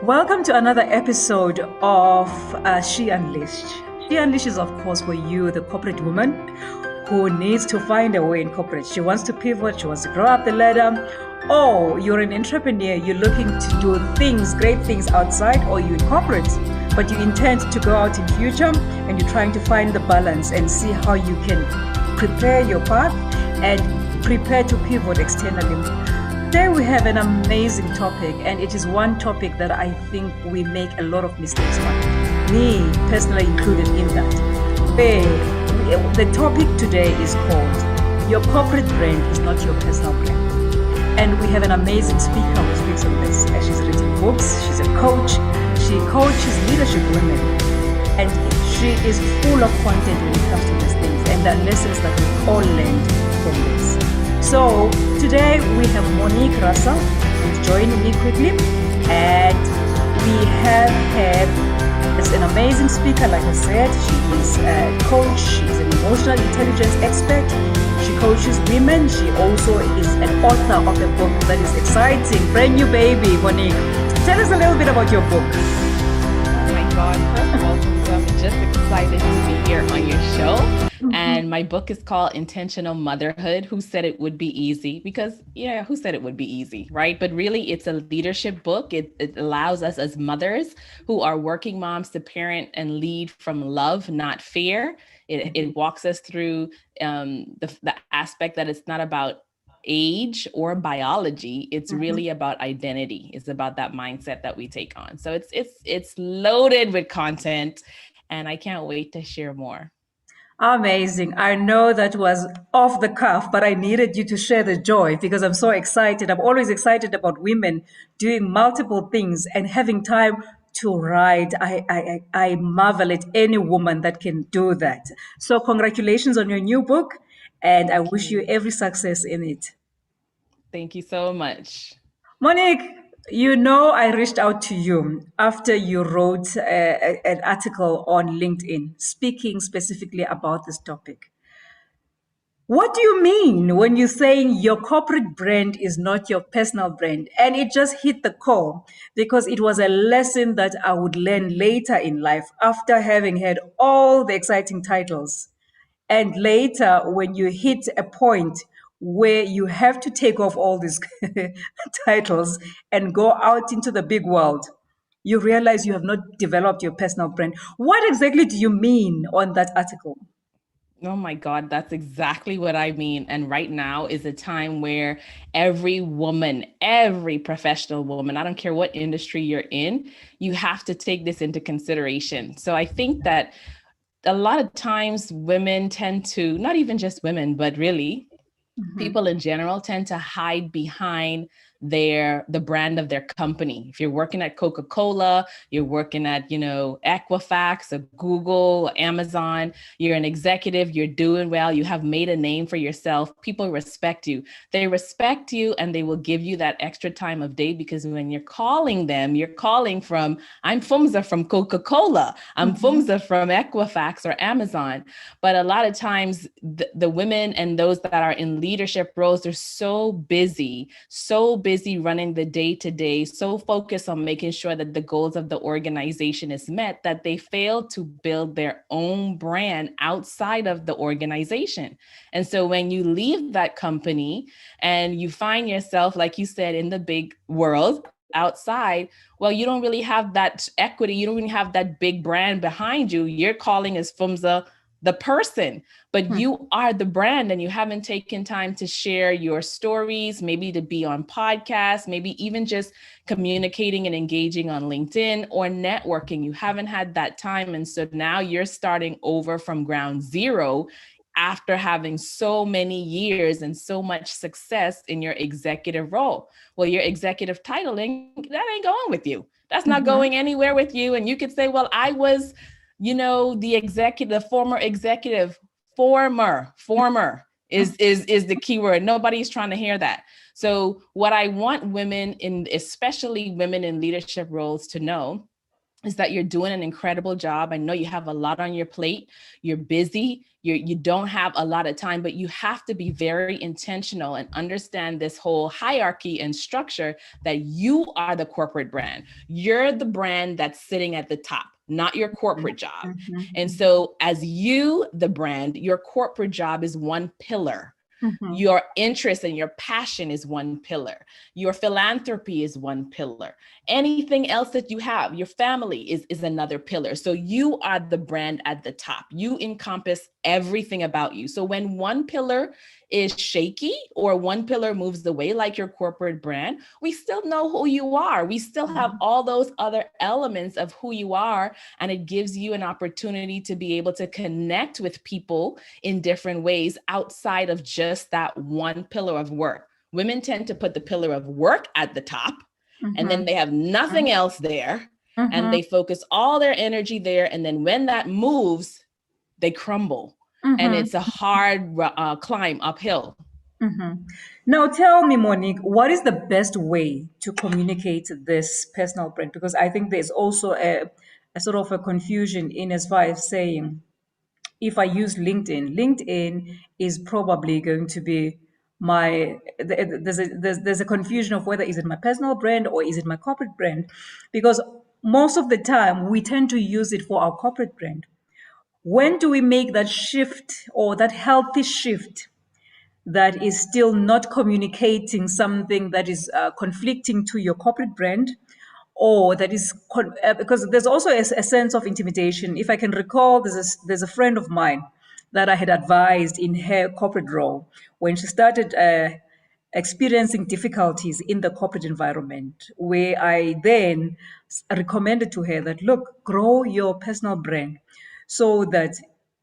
Welcome to another episode of She Unleashed. She Unleashed is, of course, for you, the corporate woman who needs to find a way in corporate. She wants to pivot, she wants to grow up the ladder. Or you're an entrepreneur, you're looking to do things, great things outside, or you're in corporate, but you intend to go out in future and you're trying to find the balance and see how you can prepare your path and prepare to pivot externally. Today we have an amazing topic, and it is one topic that I think we make a lot of mistakes on. Me personally included in that. The topic today is called Your Corporate Brand is Not Your Personal Brand. And we have an amazing speaker who speaks on this. She's written books, she's a coach, she coaches leadership women, and she is full of content when it comes to these things and the lessons that we all learned from this. So today we have Monique Russell who's joining me quickly, and we have her as an amazing speaker. Like I said, she is a coach, she's an emotional intelligence expert, she coaches women, she also is an author of a book that is exciting, brand new baby. Monique, tell us a little bit about your book. Oh my God, first of all, I'm just excited to be here on your show. And my book is called Intentional Motherhood. Who said it would be easy? Because who said it would be easy, right? But really, it's a leadership book. It allows us as mothers who are working moms to parent and lead from love, not fear. It walks us through the aspect that it's not about age or biology. It's really about identity. It's about that mindset that we take on. So it's loaded with content, and I can't wait to share more. Amazing. I know that was off the cuff, but I needed you to share the joy because I'm so excited. I'm always excited about women doing multiple things and having time to write. I marvel at any woman that can do that. So congratulations on your new book, and I Thank wish you you. every success in it. Thank you so much. Monique, I reached out to you after you wrote an article on LinkedIn speaking specifically about this topic. What do you mean when you're saying your corporate brand is not your personal brand? And it just hit the core because it was a lesson that I would learn later in life after having had all the exciting titles. And later, when you hit a point where you have to take off all these titles and go out into the big world, you realize you have not developed your personal brand. What exactly do you mean on that article? Oh my God, that's exactly what I mean. And right now is a time where every woman, every professional woman, I don't care what industry you're in, you have to take this into consideration. So I think that a lot of times women tend to, not even just women, but really people in general tend to hide behind the brand of their company. If you're working at Coca-Cola, you're working at, Equifax or Google, Amazon, you're an executive, you're doing well, you have made a name for yourself, people respect you. They respect you and they will give you that extra time of day because when you're calling them, you're calling from, I'm Fumza from Coca-Cola, I'm Fumza from Equifax or Amazon. But a lot of times the women and those that are in leadership roles, they're so busy running the day to day, so focused on making sure that the goals of the organization is met that they fail to build their own brand outside of the organization. And so when you leave that company and you find yourself, like you said, in the big world outside, well, you don't really have that equity. You don't really have that big brand behind you. You're calling as Fumza the person, but you are the brand, and you haven't taken time to share your stories, maybe to be on podcasts, maybe even just communicating and engaging on LinkedIn or networking. You haven't had that time. And so now you're starting over from ground zero after having so many years and so much success in your executive role. Well, your executive titling, that ain't going with you. That's not going anywhere with you. And you could say, well, I was the former executive, former is the key word. Nobody's trying to hear that. So what I want women especially women in leadership roles to know is that you're doing an incredible job. I know you have a lot on your plate. You're busy. You don't have a lot of time, but you have to be very intentional and understand this whole hierarchy and structure that you are the corporate brand. You're the brand that's sitting at the top, not your corporate job. Mm-hmm. And so as you, the brand, your corporate job is one pillar. Mm-hmm. Your interest and your passion is one pillar. Your philanthropy is one pillar. Anything else that you have, your family is another pillar. So you are the brand at the top. You encompass everything about you. So when one pillar is shaky or one pillar moves away, like your corporate brand, we still know who you are. We still have all those other elements of who you are. And it gives you an opportunity to be able to connect with people in different ways outside of just that one pillar of work. Women tend to put the pillar of work at the top, and then they have nothing else there, and they focus all their energy there. And then when that moves, they crumble. And it's a hard climb uphill. Now, tell me, Monique, what is the best way to communicate this personal brand? Because I think there's also a sort of a confusion in as far as saying, if I use LinkedIn, LinkedIn is probably going to be there's a confusion of whether is it my personal brand or is it my corporate brand, because most of the time we tend to use it for our corporate brand. When do we make that shift, or that healthy shift, that is still not communicating something that is conflicting to your corporate brand, or that is because there's also a sense of intimidation. If I can recall, there's a friend of mine that I had advised in her corporate role when she started experiencing difficulties in the corporate environment, where I then recommended to her that, look, grow your personal brand so that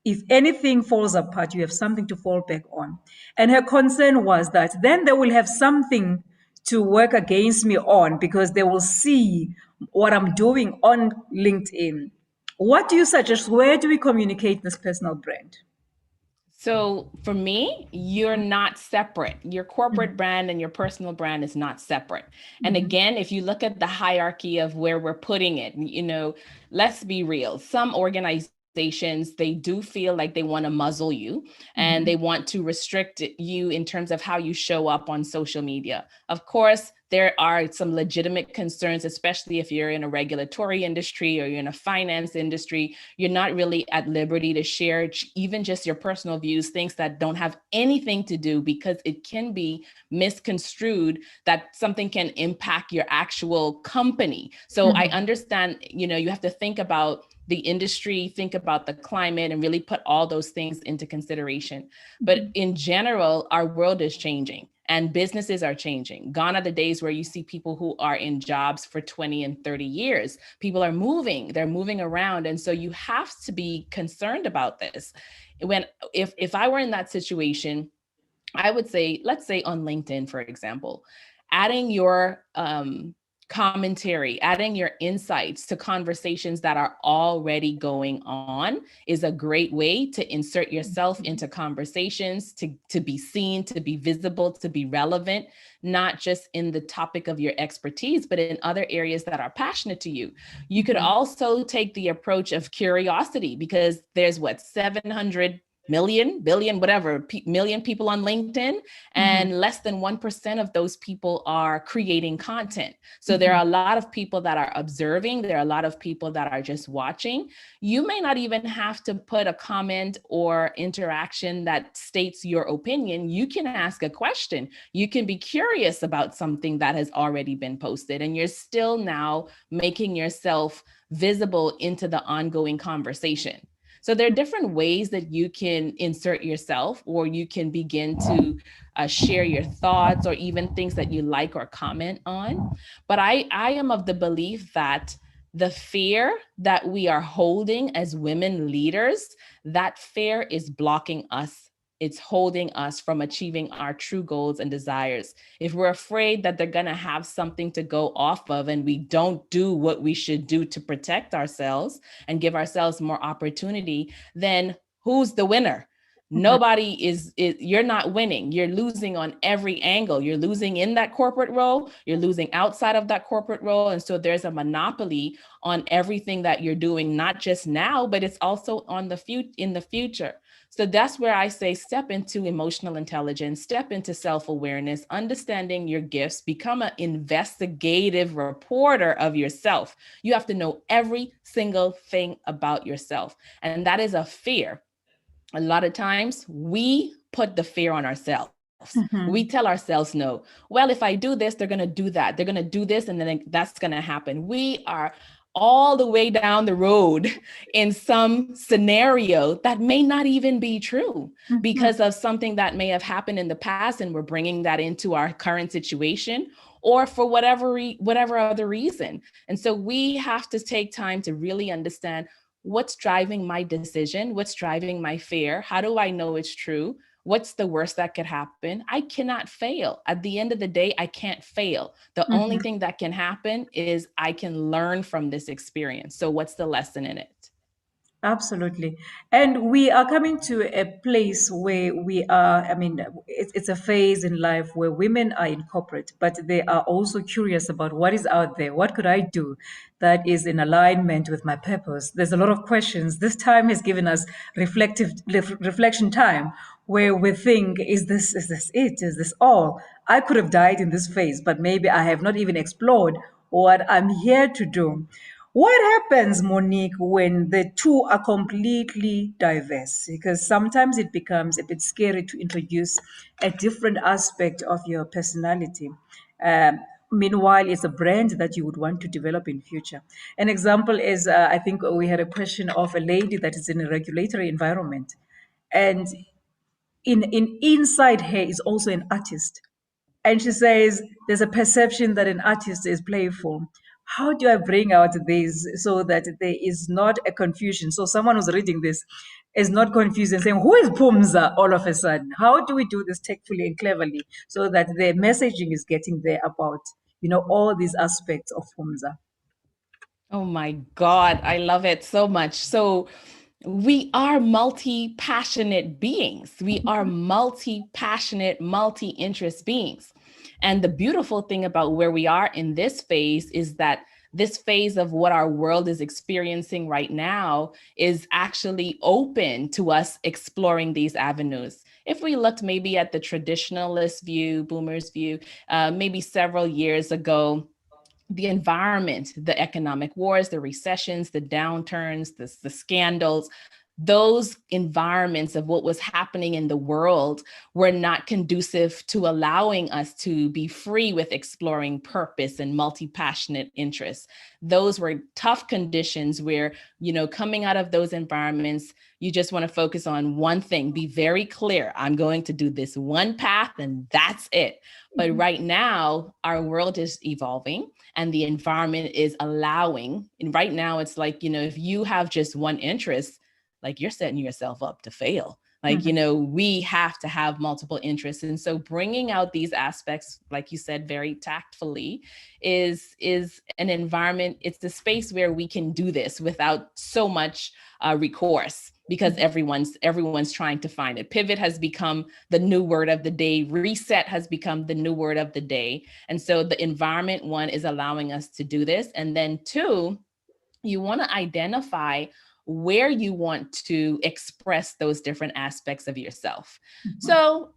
if anything falls apart, you have something to fall back on. And her concern was that then they will have something to work against me on, because they will see what I'm doing on LinkedIn. What do you suggest? Where do we communicate this personal brand? So for me, you're not separate. Your corporate brand and your personal brand is not separate. And again, if you look at the hierarchy of where we're putting it, let's be real. Some organizations, they do feel like they want to muzzle you and they want to restrict you in terms of how you show up on social media. Of course, there are some legitimate concerns, especially if you're in a regulatory industry or you're in a finance industry. You're not really at liberty to share even just your personal views, things that don't have anything to do, because it can be misconstrued that something can impact your actual company. So I understand, you have to think about the industry, think about the climate, and really put all those things into consideration. But in general, our world is changing and businesses are changing. Gone are the days where you see people who are in jobs for 20 and 30 years. People are moving, they're moving around. And so you have to be concerned about this. If I were in that situation, I would say, let's say on LinkedIn, for example, adding your commentary, adding your insights to conversations that are already going on is a great way to insert yourself into conversations, to be seen, to be visible, to be relevant, not just in the topic of your expertise, but in other areas that are passionate to you. You could also take the approach of curiosity, because there's 700 million, billion, whatever, million people on LinkedIn, and less than 1% of those people are creating content. So there are a lot of people that are observing. There are a lot of people that are just watching. You may not even have to put a comment or interaction that states your opinion. You can ask a question. You can be curious about something that has already been posted, and you're still now making yourself visible into the ongoing conversation. So there are different ways that you can insert yourself, or you can begin to share your thoughts or even things that you like or comment on. But I am of the belief that the fear that we are holding as women leaders, that fear is blocking us. It's holding us from achieving our true goals and desires. If we're afraid that they're going to have something to go off of and we don't do what we should do to protect ourselves and give ourselves more opportunity, then who's the winner? Nobody you're not winning. You're losing on every angle. You're losing in that corporate role. You're losing outside of that corporate role. And so there's a monopoly on everything that you're doing, not just now, but it's also on in the future. So that's where I say step into emotional intelligence, step into self-awareness, understanding your gifts, become an investigative reporter of yourself. You have to know every single thing about yourself. And that is a fear. A lot of times we put the fear on ourselves. We tell ourselves, no, well, if I do this, they're going to do that. They're going to do this, and then that's going to happen. We are all the way down the road in some scenario that may not even be true because of something that may have happened in the past, and we're bringing that into our current situation, or for whatever other reason. And so we have to take time to really understand what's driving my decision, what's driving my fear, how do I know it's true? What's the worst that could happen? I cannot fail. At the end of the day, I can't fail. The only thing that can happen is I can learn from this experience. So what's the lesson in it? Absolutely. And we are coming to a place where we are, I mean, it's a phase in life where women are in corporate, but they are also curious about what is out there. What could I do that is in alignment with my purpose? There's a lot of questions. This time has given us reflection time where we think, is this it? Is this all? I could have died in this phase, but maybe I have not even explored what I'm here to do. What happens, Monique, when the two are completely diverse? Because sometimes it becomes a bit scary to introduce a different aspect of your personality. Meanwhile, it's a brand that you would want to develop in future. An example is, I think we had a question of a lady that is in a regulatory environment, and in inside her is also an artist, and she says there's a perception that an artist is playful. How do I bring out this so that there is not a confusion? So someone who's reading this is not confused and saying, who is Pumza all of a sudden? How do we do this tactfully and cleverly so that the messaging is getting there about, all these aspects of Pumza? Oh my God, I love it so much. So we are multi-passionate beings. We are multi-passionate, multi-interest beings. And the beautiful thing about where we are in this phase is that this phase of what our world is experiencing right now is actually open to us exploring these avenues. If we looked maybe at the traditionalist view, boomers view, maybe several years ago, the environment, the economic wars, the recessions, the downturns, the scandals, those environments of what was happening in the world were not conducive to allowing us to be free with exploring purpose and multi-passionate interests. Those were tough conditions where, coming out of those environments, you just want to focus on one thing, be very clear. I'm going to do this one path and that's it. But right now, our world is evolving and the environment is allowing. And right now, it's like, if you have just one interest, like you're setting yourself up to fail. Like, we have to have multiple interests. And so bringing out these aspects, like you said, very tactfully is an environment. It's the space where we can do this without so much recourse, because everyone's trying to find it. Pivot has become the new word of the day. Reset has become the new word of the day. And so the environment, one, is allowing us to do this. And then two, you want to identify where you want to express those different aspects of yourself. So,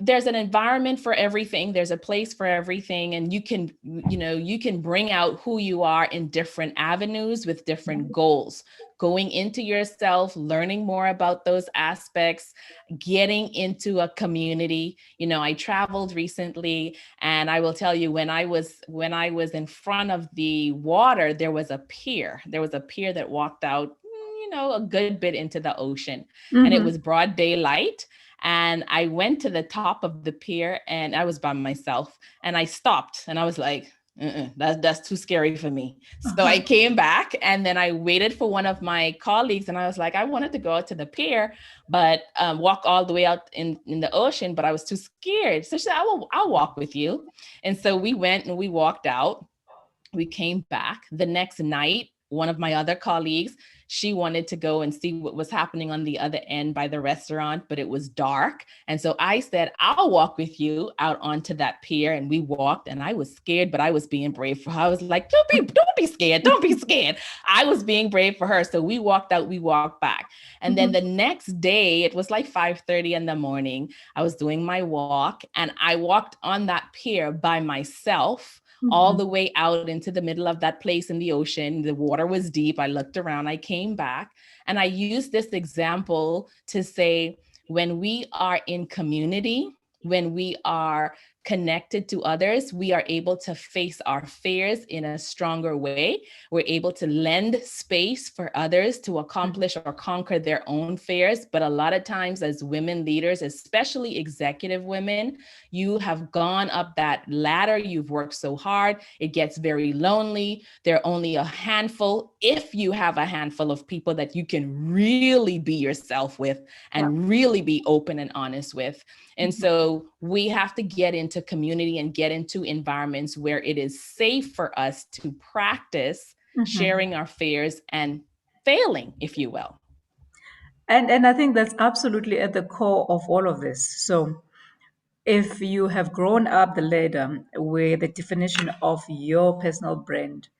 there's an environment for everything. There's a place for everything. And you can bring out who you are in different avenues with different goals, going into yourself, learning more about those aspects, getting into a community. I traveled recently, and I will tell you, when I was in front of the water, there was a pier that walked out, a good bit into the ocean, and it was broad daylight. And I went to the top of the pier and I was by myself, and I stopped and I was like, that's too scary for me. So I came back, and then I waited for one of my colleagues, and I was like, I wanted to go out to the pier, but walk all the way out in the ocean, but I was too scared. So she said, I'll walk with you. And so we went and we walked out. We came back the next night. one of my other colleagues, she wanted to go and see what was happening on the other end by the restaurant, but it was dark. And so I said, I'll walk with you out onto that pier. And we walked, and I was scared, but I was being brave for her. I was like, don't be scared. Don't be scared. I was being brave for her. So we walked out, we walked back. And then the next day, it was like 5:30 in the morning. I was doing my walk, and I walked on that pier by myself all the way out into the middle of that place in the ocean. The water was deep. I looked around, I came back, and I used this example to say, when we are in community, when we are connected to others, we are able to face our fears in a stronger way. We're able to lend space for others to accomplish or conquer their own fears. But a lot of times as women leaders, especially executive women, you have gone up that ladder. You've worked so hard. It gets very lonely. There are only a handful, if you have a handful of people that you can really be yourself with and really be open and honest with. And so we have to get into community and get into environments where it is safe for us to practice sharing our fears and failing, if you will. And I think that's absolutely at the core of all of this. So if you have grown up the ladder where the definition of your personal brand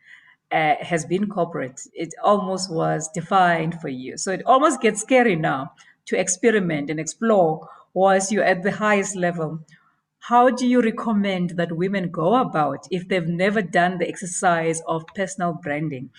has been corporate, it almost was defined for you. So it almost gets scary now to experiment and explore once you're at the highest level. How do you recommend that women go about if they've never done the exercise of personal branding?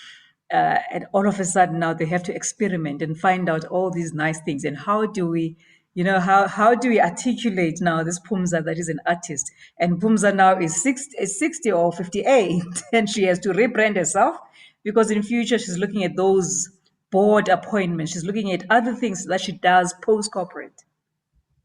And all of a sudden now they have to experiment and find out all these nice things. And how do we, how do we articulate now this Pumza that is an artist? And Pumza now is 60 or 58, and she has to rebrand herself because in future she's looking at those board appointments. She's looking at other things that she does post corporate.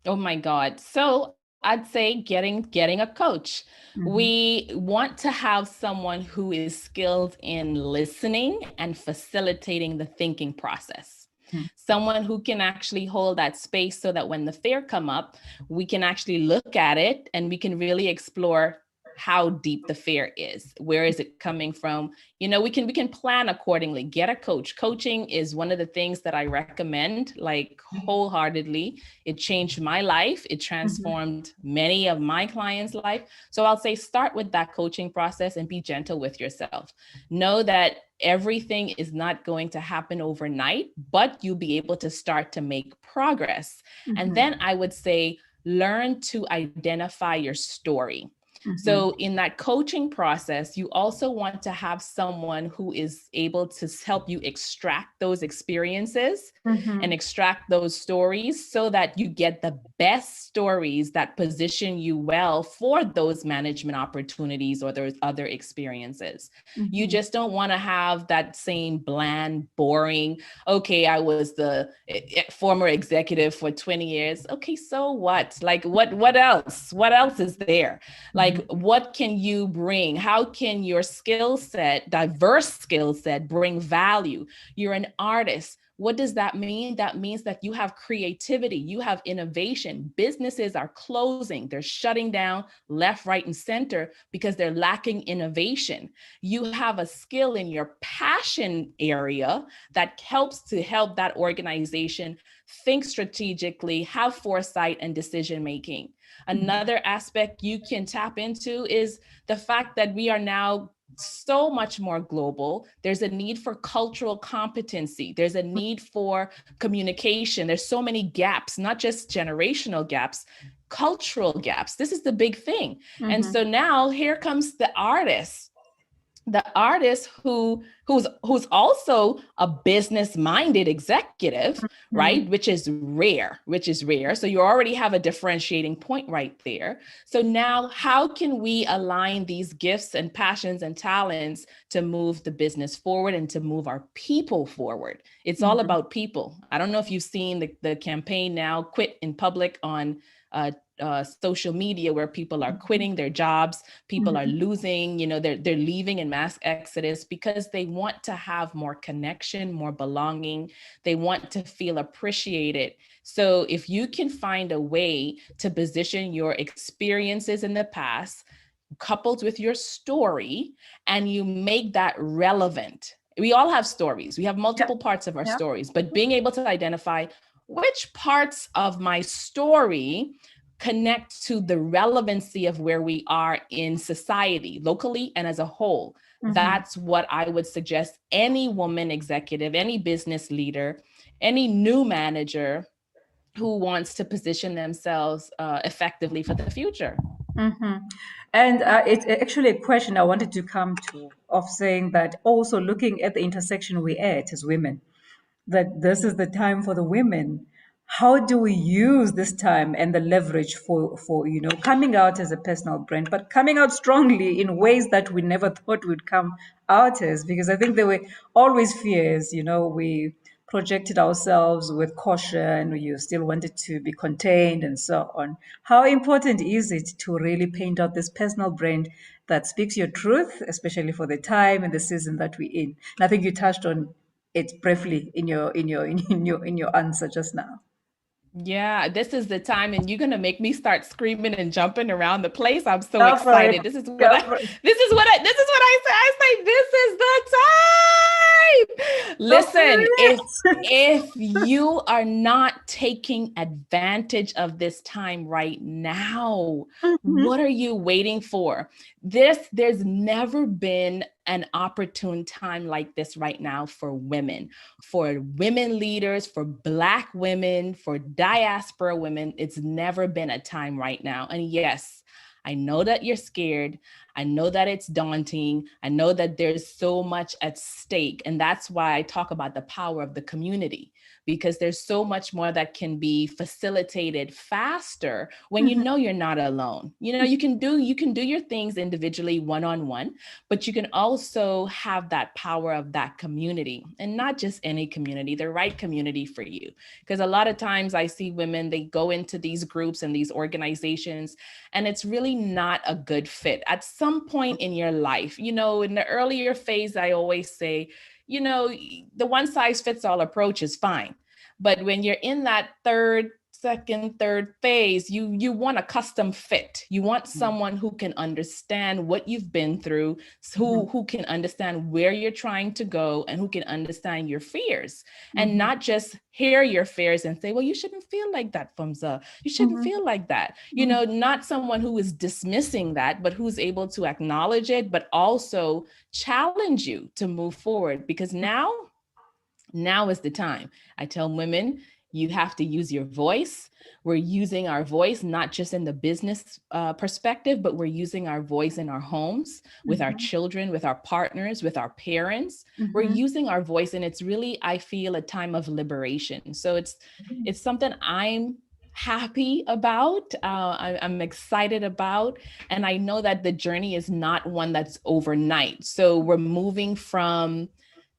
Oh my God. So I'd say getting a coach. We want to have someone who is skilled in listening and facilitating the thinking process. Someone who can actually hold that space so that when the fear come up, we can actually look at it and we can really explore how deep the fear is. Where is it coming from? We can plan accordingly. Get a coach. Coaching is one of the things that I recommend, like wholeheartedly. It changed my life. It transformed many of my clients' life. So I'll say start with that coaching process and be gentle with yourself. Know that everything is not going to happen overnight, but you'll be able to start to make progress. And then I would say, learn to identify your story. So in that coaching process, you also want to have someone who is able to help you extract those experiences and extract those stories so that you get the best stories that position you well for those management opportunities or those other experiences. You just don't want to have that same bland, boring, okay, I was the former executive for 20 years. Okay, so what? Like, what else? What else is there? Like, what can you bring? How can your skill set, diverse skill set, bring value? You're an artist. What does that mean? That means that you have creativity, you have innovation. Businesses are closing, they're shutting down left, right, and center because they're lacking innovation. You have a skill in your passion area that helps to help that organization think strategically, have foresight and decision making. Another aspect you can tap into is the fact that we are now so much more global. There's a need for cultural competency. There's a need for communication. There's so many gaps, not just generational gaps, cultural gaps. This is the big thing. And so now here comes the artist who's also a business-minded executive, right? Which is rare. So you already have a differentiating point right there. So now how can we align these gifts and passions and talents to move the business forward and to move our people forward? It's all about people. I don't know if you've seen the campaign now, Quit in Public, on social media, where people are quitting their jobs, people are losing, they're leaving in mass exodus because they want to have more connection, more belonging. They want to feel appreciated. So if you can find a way to position your experiences in the past coupled with your story, and you make that relevant, We all have stories. We have Yeah. multiple parts of our Yeah. stories, but being able to identify which parts of my story connect to the relevancy of where we are in society, locally and as a whole. That's what I would suggest any woman executive, any business leader, any new manager who wants to position themselves effectively for the future. And it's actually a question I wanted to come to, of saying that also looking at the intersection we're at as women, that this is the time for the women. How do we use this time and the leverage for coming out as a personal brand, but coming out strongly in ways that we never thought would come out as? Because I think there were always fears. We projected ourselves with caution. You still wanted to be contained and so on. How important is it to really paint out this personal brand that speaks your truth, especially for the time and the season that we're in? And I think you touched on it briefly in your answer just now. Yeah, this is the time, and you're gonna make me start screaming and jumping around the place. I'm so Go for it. excited. This is what Go I for it. this is what I this is what I say. I say this is the time. Go for Listen, it. if you are not taking advantage of this time right now, Mhm. what are you waiting for? There's never been an opportune time like this right now for women leaders, for Black women, for diaspora women. It's never been a time right now. And yes, I know that you're scared. I know that it's daunting. I know that there's so much at stake. And that's why I talk about the power of the community, because there's so much more that can be facilitated faster when you know you're not alone. You can do your things individually, one-on-one, but you can also have that power of that community, and not just any community, the right community for you. Because a lot of times I see women, they go into these groups and these organizations, and it's really not a good fit. At some point in your life, in the earlier phase, I always say, the one size fits all approach is fine. But when you're in that second, third phase, you want a custom fit. You want someone who can understand what you've been through, who can understand where you're trying to go, and who can understand your fears, and not just hear your fears and say, well, you shouldn't feel like that, Fumza. You shouldn't feel like that. Not someone who is dismissing that, but who's able to acknowledge it, but also challenge you to move forward. Because now is the time. I tell women, you have to use your voice. We're using our voice, not just in the business perspective, but we're using our voice in our homes, with our children, with our partners, with our parents. We're using our voice, and it's really, I feel, a time of liberation. So it's something I'm happy about. I'm excited about, and I know that the journey is not one that's overnight. So we're moving from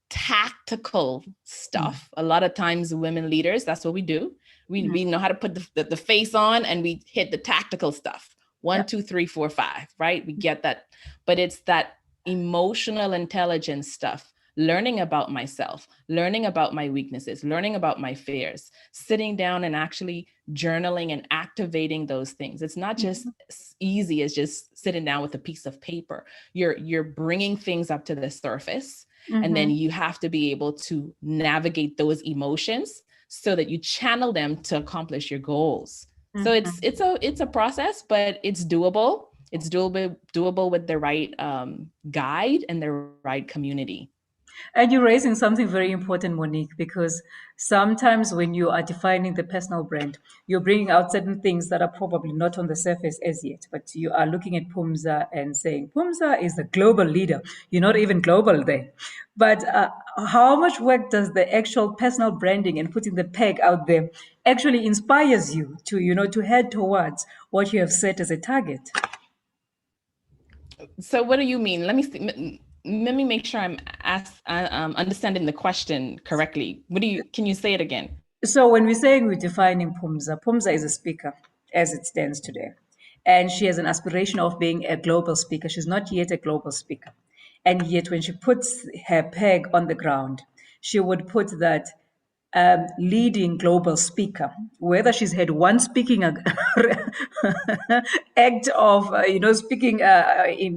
tactical stuff. A lot of times women leaders, that's what we do. We know how to put the face on, and we hit the tactical stuff. 1, 2, 3, 4, 5, right? We get that. But it's that emotional intelligence stuff, learning about myself, learning about my weaknesses, learning about my fears, sitting down and actually journaling and activating those things. It's not just easy as just sitting down with a piece of paper. You're bringing things up to the surface. And then you have to be able to navigate those emotions so that you channel them to accomplish your goals. So it's a process, but it's doable. It's doable with the right guide and the right community. And you're raising something very important, Monique, because sometimes when you are defining the personal brand, you're bringing out certain things that are probably not on the surface as yet, but you are looking at Pumza and saying, Pumza is the global leader. You're not even global there. But how much work does the actual personal branding and putting the peg out there actually inspires you to head towards what you have set as a target? So what do you mean? Let me see. Let me make sure I'm understanding the question correctly. Can you say it again? So when we're saying we're defining Pumza, Pumza is a speaker as it stands today. And she has an aspiration of being a global speaker. She's not yet a global speaker. And yet when she puts her peg on the ground, she would put that leading global speaker, whether she's had one speaking act of, speaking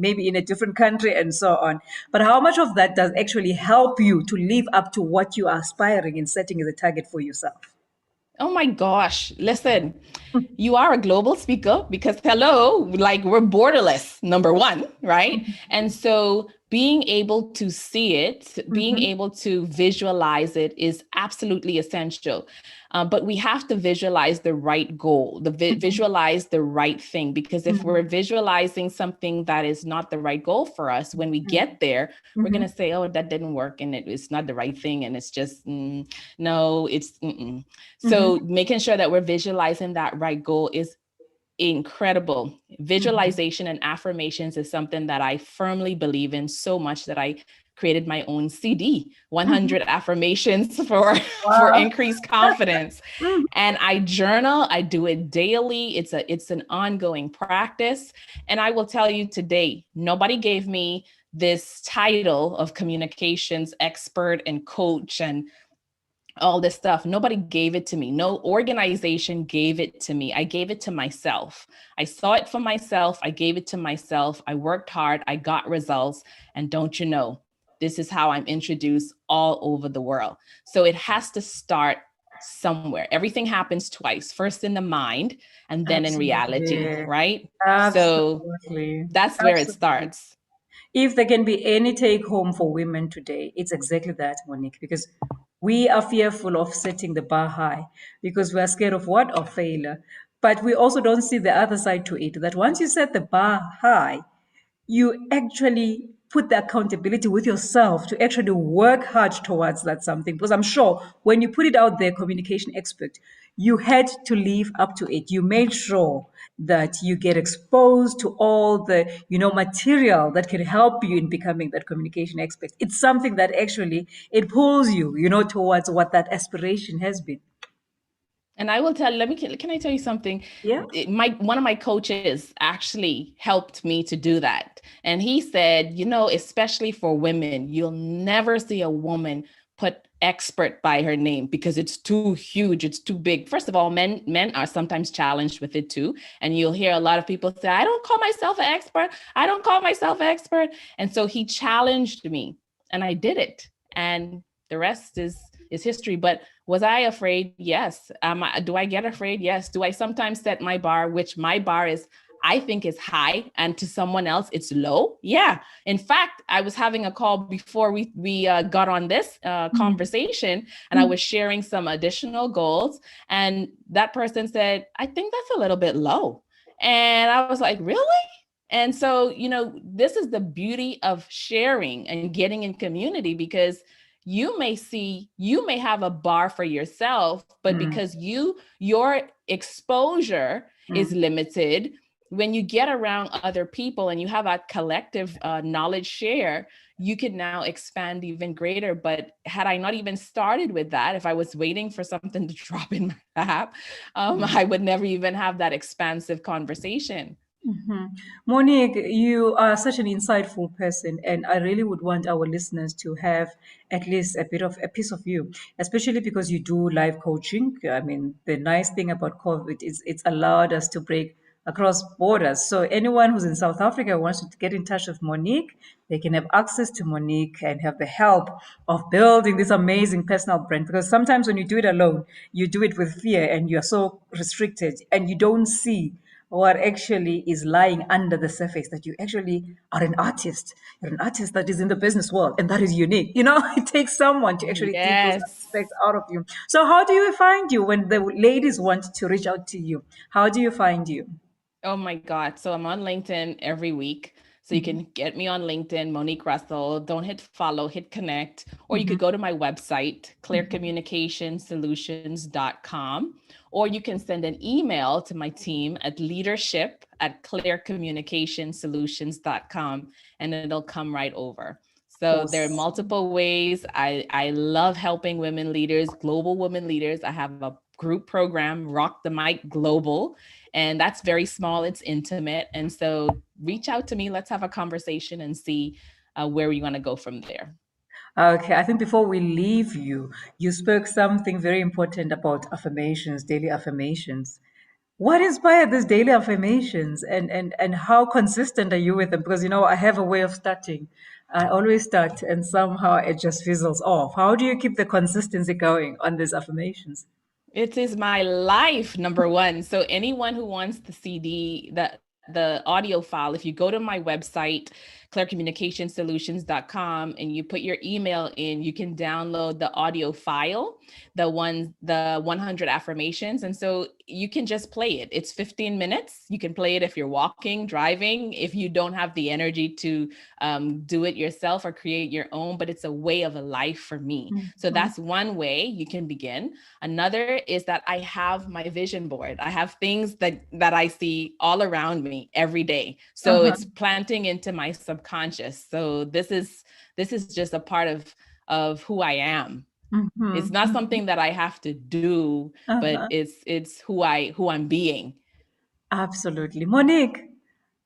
maybe in a different country and so on. But how much of that does actually help you to live up to what you are aspiring and setting as a target for yourself? Oh my gosh. Listen, you are a global speaker because hello, like we're borderless, number one, right? And so being able to see it, being Mm-hmm. able to visualize it is absolutely essential. But we have to visualize the right goal, visualize the right thing, because if we're visualizing something that is not the right goal for us, when we get there, we're going to say, oh, that didn't work and it's not the right thing. And it's just, no, it's, So making sure that we're visualizing that right goal is incredible. Visualization and affirmations is something that I firmly believe in so much that I created my own CD, 100 affirmations for Wow. increased confidence. And I journal, I do it daily. It's an ongoing practice. And I will tell you today, nobody gave me this title of communications expert and coach and all this stuff. Nobody gave it to me. No organization gave it to me. I gave it to myself. I saw it for myself. I gave it to myself. I worked hard. I got results. And don't you know, this is how I'm introduced all over the world. So it has to start somewhere. Everything happens twice, first in the mind and then in reality, Absolutely. right? So Absolutely. that's where it Absolutely. starts. If there can be any take home for women today, it's exactly that, Monique, because we are fearful of setting the bar high because we are scared of what? Of failure. But we also don't see the other side to it, that once you set the bar high, you actually put the accountability with yourself to actually work hard towards that something. Because I'm sure when you put it out there, communication expert, you had to live up to it. You made sure that you get exposed to all the material that can help you in becoming that communication expert. It's something that actually it pulls you towards what that aspiration has been. And I will tell, can I tell you something? Yeah. One of my coaches actually helped me to do that. And he said, especially for women, you'll never see a woman put expert by her name because it's too huge, it's too big. First of all, men are sometimes challenged with it too. And you'll hear a lot of people say, I don't call myself an expert. I don't call myself an expert. And so he challenged me and I did it. And the rest is history. But was I afraid? Yes. Do I get afraid? Yes. Do I sometimes set my bar, which my bar is, I think is high, and to someone else it's low? Yeah. In fact, I was having a call before we got on this conversation, and I was sharing some additional goals, and that person said, I think that's a little bit low. And I was like, really? And so, this is the beauty of sharing and getting in community, because you may have a bar for yourself, but because your exposure is limited, when you get around other people and you have a collective knowledge share, you can now expand even greater. But had I not even started with that, if I was waiting for something to drop in my lap, I would never even have that expansive conversation. Monique, you are such an insightful person, and I really would want our listeners to have at least a bit of a piece of you, especially because you do live coaching. I mean, the nice thing about COVID is it's allowed us to break across borders. So anyone who's in South Africa who wants to get in touch with Monique, they can have access to Monique and have the help of building this amazing personal brand. Because sometimes when you do it alone, you do it with fear and you're so restricted and you don't see what actually is lying under the surface, that you actually are an artist. You're an artist that is in the business world, and that is unique. It takes someone to actually dig those Yes. aspects out of you. So how do you find you when the ladies want to reach out to you? How do you find you? Oh my God. So I'm on LinkedIn every week. So you can get me on LinkedIn, Monique Russell. Don't hit follow, hit connect. Or you could go to my website, clearcommunicationsolutions.com. Or you can send an email to my team at leadership@clearcommunicationsolutions.com, and it'll come right over. So there are Awesome. multiple ways. I love helping women leaders, global women leaders. I have a group program, Rock the Mic Global, and that's very small, it's intimate. And so reach out to me, let's have a conversation and see where we want to go from there. Okay, I think before we leave you, you spoke something very important about affirmations, daily affirmations. What inspired these daily affirmations, and how consistent are you with them? Because I have a way of starting. I always start and somehow it just fizzles off. How do you keep the consistency going on these affirmations? It is my life, number one. So anyone who wants the CD, the audio file, if you go to my website, clairecommunicationsolutions.com, and you put your email in, you can download the audio file, the 100 affirmations. And so you can just play it. It's 15 minutes. You can play it if you're walking, driving, if you don't have the energy to do it yourself or create your own, but it's a way of a life for me. So that's one way you can begin. Another is that I have my vision board. I have things that I see all around me every day. So it's planting into my subconscious. So this is just a part of who I am. It's not something that I have to do, but it's who I'm being. Absolutely. Monique,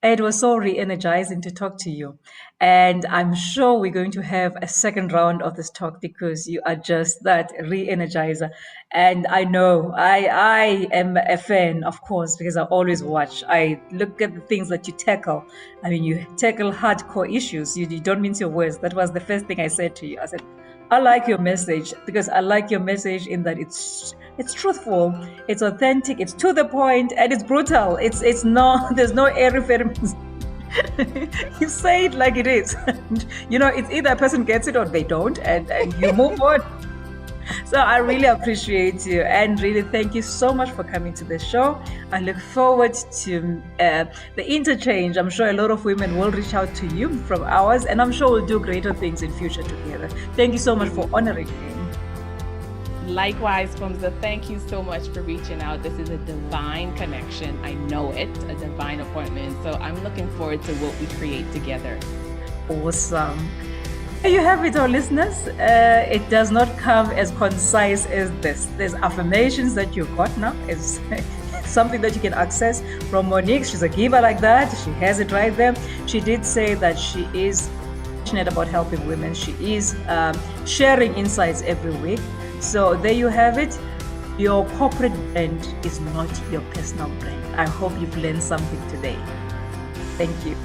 it was so re-energizing to talk to you. And I'm sure we're going to have a second round of this talk because you are just that re-energizer. And I know I am a fan, of course, because I always watch. I look at the things that you tackle. I mean, you tackle hardcore issues. You don't mince your words. That was the first thing I said to you. I said, I like your message because I like your message in that it's truthful, it's authentic, it's to the point, and it's brutal. It's not, there's no airy fairy. You say it like it is. It's either a person gets it or they don't, and you move on. So I really appreciate you and really thank you so much for coming to the show. I look forward to the interchange. I'm sure a lot of women will reach out to you from ours, and I'm sure we'll do greater things in future together. Thank you so much for honoring me. Likewise, Fumza, thank you so much for reaching out. This is a divine connection. I know it, a divine appointment. So I'm looking forward to what we create together. Awesome. There you have it, our listeners. It does not come as concise as this. There's affirmations that you've got now. It's something that you can access from Monique. She's a giver like that. She has it right there. She did say that she is passionate about helping women. She is sharing insights every week. So there you have it. Your corporate brand is not your personal brand. I hope you've learned something today. Thank you.